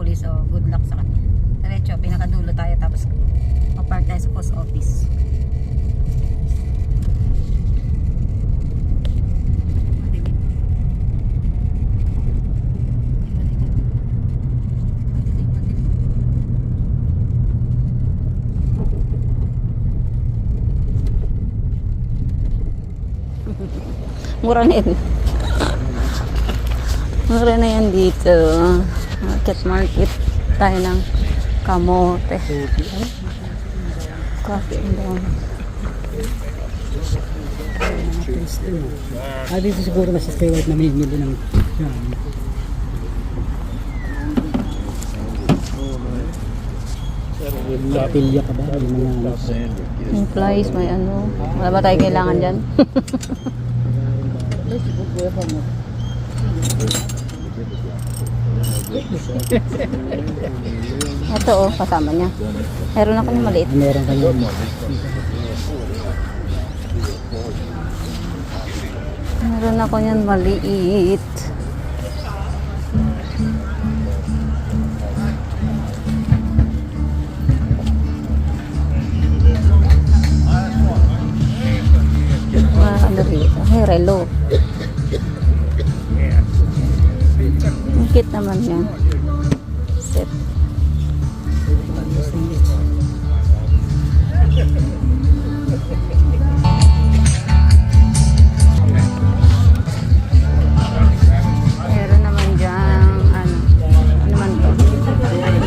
huli. So, good luck sa kanya. Diretso, pinakadulo tayo. Tapos, mapark tayo sa post office. Mura na yan. Mura na yan dito. Market tayo ng kamote. Coffee and down. Dito siguro na sa Skyward na may mili ng pilya ka ba? May flies, may ano. Wala ba tayo kailangan dyan? Ito oh, kasama niya. Meron ako ng maliit. Meron kayo. Meron ako niyan maliit. Ano dito? Ay, relo. Ang cute naman niya. Set. Meron naman dyan, ano naman to?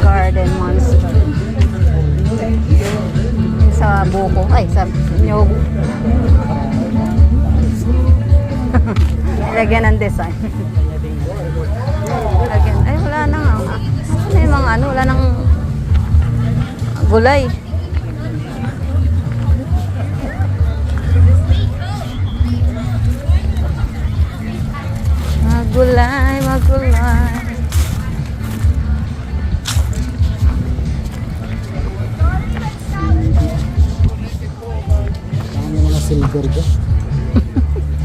Garden monster. Sa buko, ay sa nyog. Lagyan ng design. Lagyan, ay wala nang may mga ano, wala nang gulay. Magulay, magulay. Ang mga silver dyan.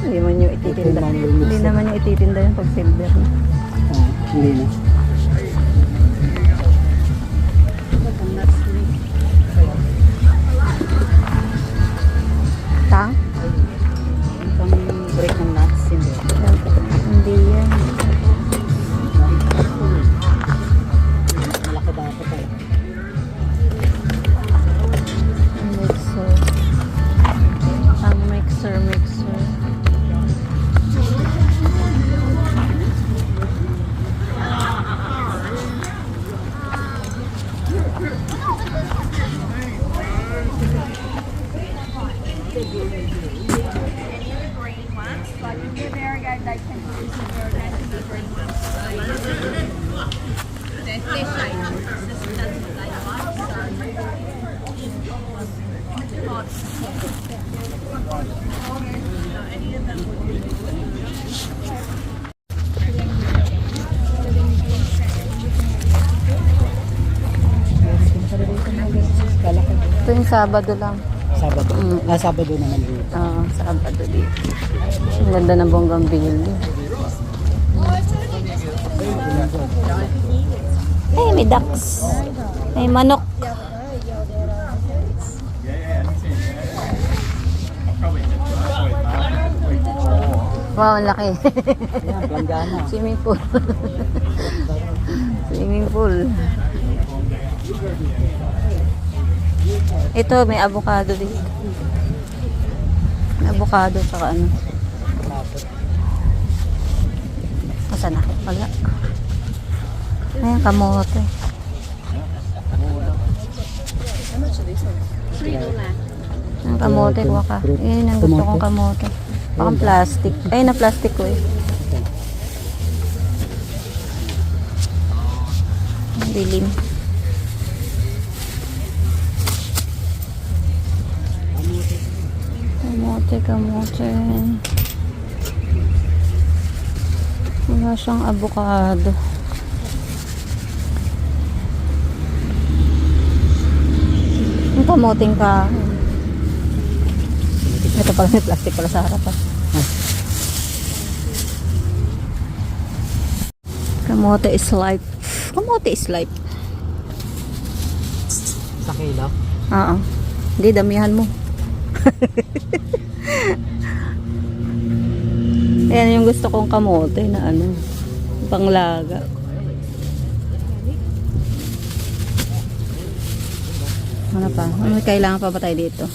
Hindi man yung ititinda. Hindi naman yung ititinda yung pag silver. Hindi na. Tang? Pang break ng nuts, hindi. Hindi yan. Malaki dapat eh. Mixer. Ang mixer. Ito yung Sabado lang. Sabado. Sabado naman dito. Oo, Sabado dito. Ang ganda ng bonggang building. Ay, may ducks. May manok. Wow, ang laki. Ayan, planggana. Swimming pool. Swimming pool. Ito, may avocado dito. May avocado, saka ano. Asan na? Wala. Ayan, kamote. Ang kamote, kuha ka. Yun ang gusto kong kamote. Pakang plastic. Ay, na plastic ko eh. Ang dilim. Kamote. Wala siyang avocado. Ang kamoting ka. Ito pala, may plastic pala sa harap. Kamote is life. Kamote is life. Sa kilo? Oo. Hindi, damihan mo. Yan yung gusto kong kamote na ano, panglaga. Ano pa? Ano kailangan pa ba tayo dito?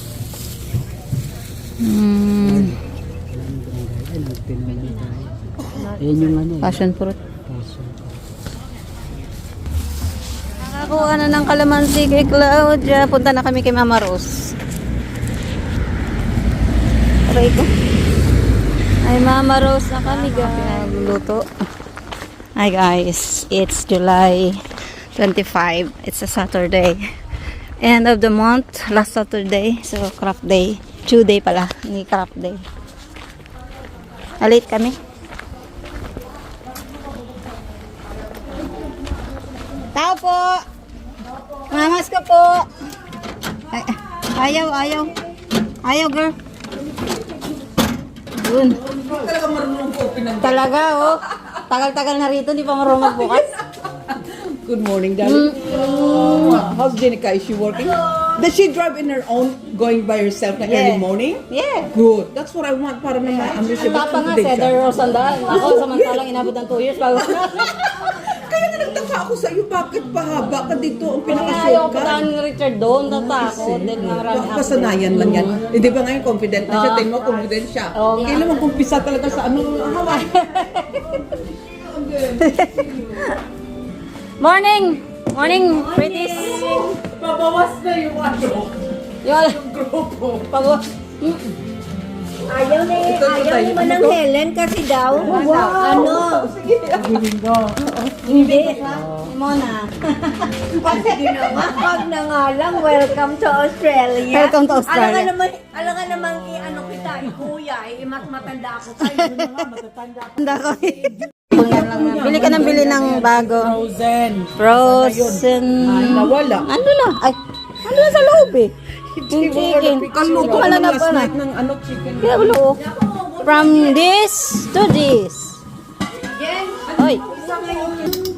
Ayan yung ano. Passion fruit. Nakakuha na ng kalamansi kay Claudia. Punta na kami kay Mama Rose. Aray ko. Ay, Mama Rose na kami guys. Luluto. Hi guys. It's July 25. It's a Saturday. End of the month. Last Saturday. So, craft day. Day pala. Ni craft day. Late kami. Tao po! Mamas ko po! Ay, ayaw, ayaw. Ayaw, girl. Yun. Talaga marunong po pinag- Talaga, oh. Tagal-tagal na rito, di pa marunong magbukas. Good morning, darling. How's Jenica? Is she working? Does she drive in her own, going by herself na early morning? Yeah. Good. That's what I want para na ma-understand. Tapa nga, Cedar Rosanda. Ako, samantalang inabot ng 2 years bago. Kaya nga nagtaka ako sa iyo, bakit pahaba ka dito ang Kaya ayaw pinakasuot ko ka? taon ni Richard doon, tatakot. Dahil nga marami Kasanayan lang yan. Hindi ba ngayon confident na siya? Tingin mo, confident siya. Oo nga. Kailan mo kumpisa talaga sa ano, Hawaii. Morning! Morning, pretties! Pabawas na yung ano, Yun, grupo. pag... Ayaw ni Manang Helen kasi daw, ano, hindi. Mona. Kasi wag na nga lang, welcome to Australia. Welcome to Australia. Alam ka naman, ano kita, kuya, mas matanda ako sa'yo. Yun na nga, matatanda ako. Handa ko. Bili ka ng bili ng bago. Frozen. Frozen. Ay, nawala. Ano na? Ay, ano na sa loob eh? Yung chicken. Kaluto Wala na last pala. night ng ano, chicken. Kaya ulo. From this to this. Oy.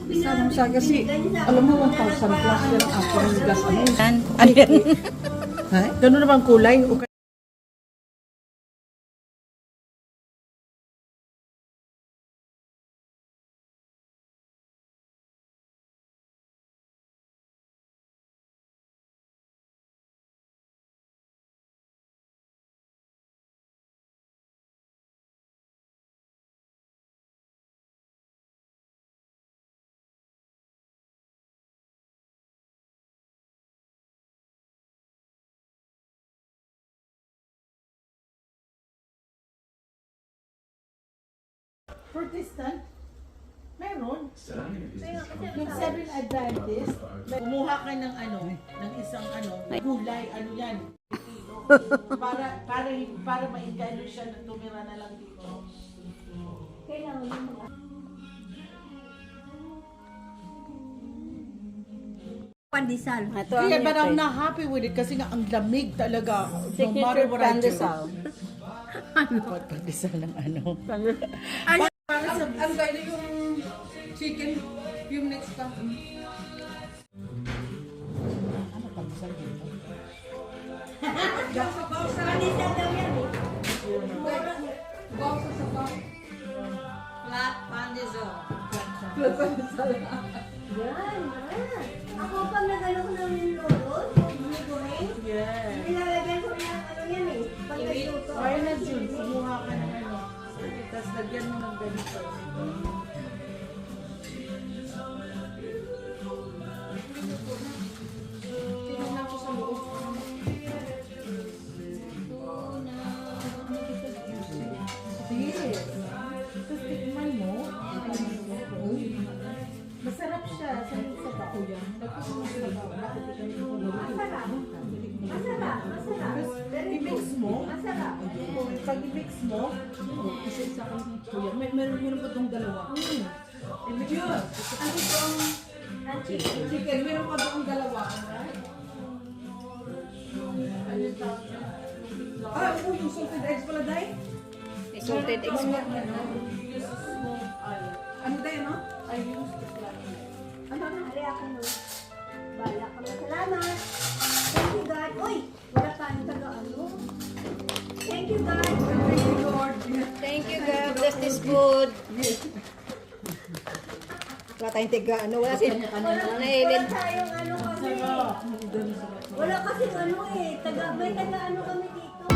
Isang siya kasi, alam mo, 1,000 plus yan ako ng gas. Ano yan? Ha? Ganun naman kulay. Okay. Protestant? Meron. Yung Seven Adventist, kumuha ka ng ano, ng isang ano, gulay, ano yan. para maingano siya na tumira na lang dito. Pandesal. Ito Kaya ang but I'm not happy with it kasi nga ang lamig talaga. No signature matter what I do. pandesal. Pandesal ng ano. Ang ganda yung chicken, yung next time. Flat pandesal. Yan, ako pag nagano ko ng lulot, goreng, nilalagyan ko ng ano yan eh, pagkatuto. Ayun na Jun, kumuha ka ng ano. Tapos lagyan mo ng ganito. Tingnan ko sa loob. Yes. Tapos tikman mo. Masarap siya sa sabaw yan. Tapos sabaw. Bakit ikaw yung Masarap, masarap. i-mix mo. Masarap. Pag i-mix mo, isa-isa kang kuya. Meron pa itong dalawa. I-mix mo. Ano itong chicken? Meron pa itong dalawa. Ano yung tawag niya? Ah, yung salted eggs pala, Day? Salted eggs. Use smoked Ano, Day, ano? I use the flat. Ari ako no. Bala ka mo. Salamat. Thank you, God. Uy! Wala tayong taga-ano. Thank you, God. Thank you, God. Bless this food. Wala tayong tiga, ano, wala siya. Wala tayong ano kasi. Wala kasi ano eh. May taga-ano kami dito.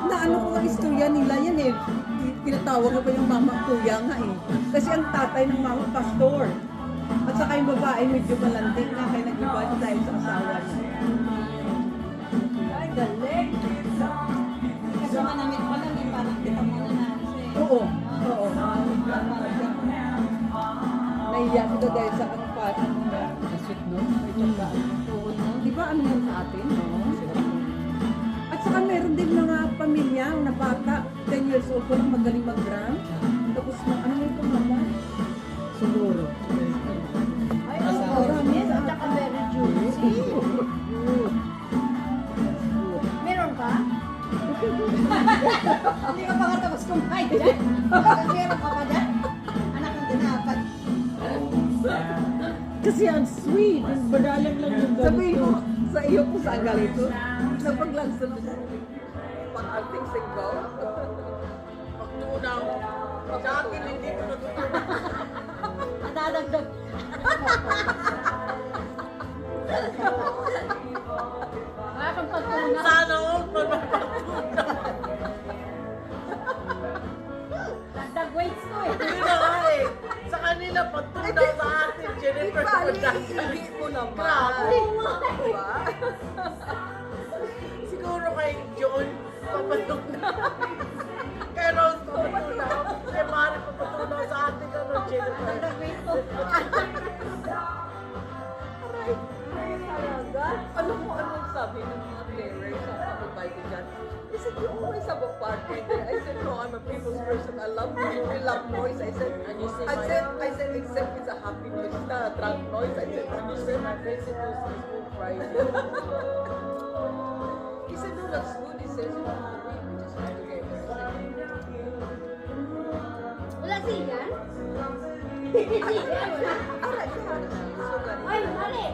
Naano ko ang istorya nila yan eh. Tinatawag ko pa yung mama kuya nga eh. Kasi ang tatay ng mama pastor. At saka yung babae medyo malanding na kaya nag-iba dahil sa asawa niya. Ay, galing. Kasi manamit pa lang, parang kita mo na siya. Oo. Oo. Naiyak ko dahil sa ano pa. Sweet no? Di ba ano yan sa atin? No? At saka meron din mga pamilya na bata, 10 years old pa lang magaling mag-run. Tapos ano yung pamama? Siguro. Ay, oo. Yes, at saka very juicy. Meron ka? Hindi ka pa nga tapos kumain dyan. Meron ka pa dyan? Anak ng tinapat. Kasi ang sweet. Badalang lang yung ganito. Sabihin mo sa iyo kung saan galito. Napaglansan mo. Pang-arting singaw. Pagtunaw. Sa akin hindi ko natutunan. Nadadagdag. Wala kang pagtunan. Sana ako Dagdag weights ko eh. Hindi na nga eh. Sa kanila, pagtunaw sa atin, Jennifer, Hindi mo naman. Diba? siguro kay John, papatunaw. Kay Rose, papatunaw. Kay Mari, papatunaw sa atin, ano, Jennifer. Dagdag weights ko. Alam mo anong sabi ng mga players sa kapitbahay ko dyan? He said, you always have a party there. I said, no, I'm a people's person. I love music. I love noise. I said, except it's a happy noise. It's not a drunk noise. I said, You say my visitors is good Friday. he said, no, that's good. He says, we just go together. Wala siyan? Alright, so ganun. Ay, mali.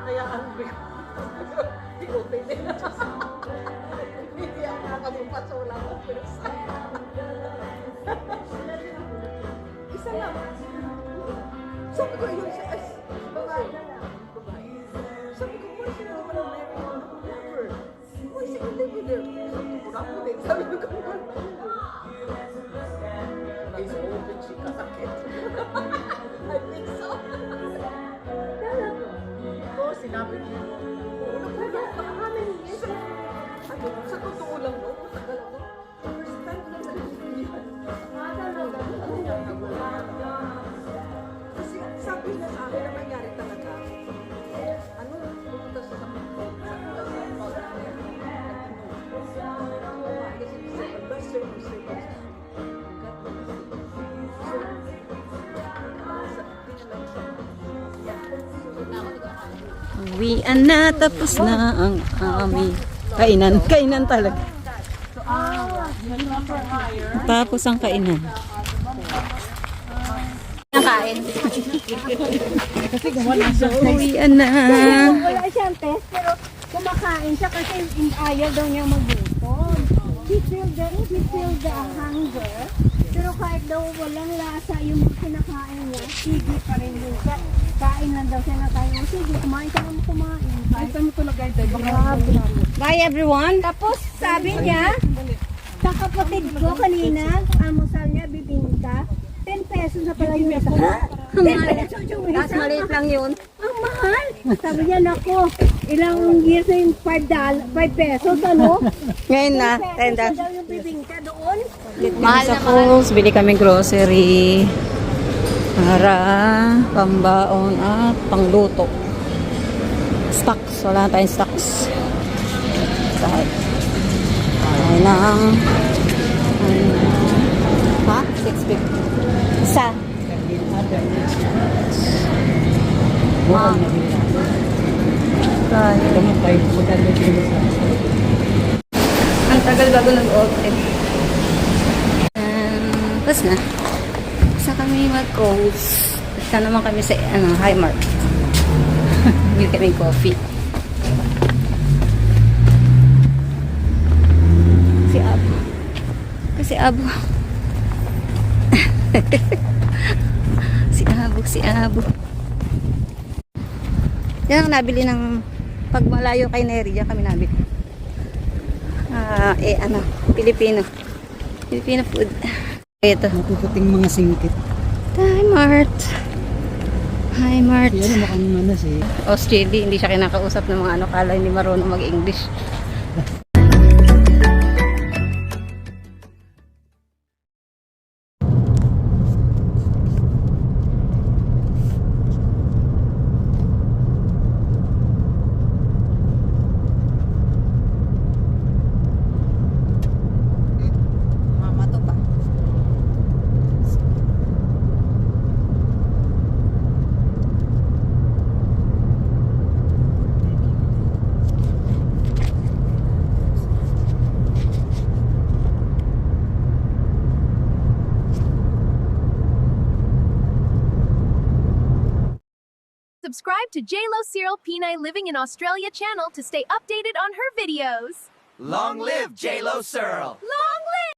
Kaya ang big ikotin nila. Hindi ako nakabupat sa wala akong person. Isa lang. Sabi ko yun sa babae. Sabi ko, why sila naman ang mayroon ng number? Why sila live with them? Sabi ko, ako din. Sabi ko, Nag-open siya kakakit. I think so. Oo, sinabi niyo. Sa totoo lang, no? Matagal ako. First time ko na naliliyan. Kasi sabi niya sa akin na nangyari talaga. Ano, pumunta siya sa kasi sa best service. Uwian na, tapos na ang aming kainan. Kainan talaga. Tapos ang kainan. Ang kain. Kasi wala siya. Uwian na. Wala siyang test, pero kumakain siya kasi ayaw daw niya magutom. He feel the hunger. Pero kahit daw walang lasa yung kinakain niya, sige pa rin yung kain lang daw siya na tayo. Sige, kumain ka lang kumain. Ay, saan mo talaga ito? Bye everyone. Tapos sabi niya, sa kapatid ko kanina, almusal niya, bibingka, 10 pesos na pala yung isa. Mas maliit lang yun. Ang mahal! Sabi niya, nako, ilang years na yung 5 pesos, ano? Ngayon na, 10 10 pesos daw yung bibingka doon. Mahal sa Coles, bili kami grocery para pambaon at pangluto. Stocks, wala na tayong stocks. Kahit ay ng ha? 650 isa. Ang tagal bago nag-open. Tapos na. Sa kami mag-Coles. Basta naman kami sa Highmark. Bili kami coffee. Si Abo. Kasi Abo. Si Abo. Yan ang nabili ng pagmalayo kay Neri. Yan kami nabili. Filipino food. Ito. Puputing mga singkit. Highmart. Yan ang makang ano si. Australia, hindi siya kinakausap ng mga kala hindi marunong mag-English. Mama to ba? Subscribe to JLo Cyril Pinay Living in Australia channel to stay updated on her videos. Long live J-Lo Searle! Long live!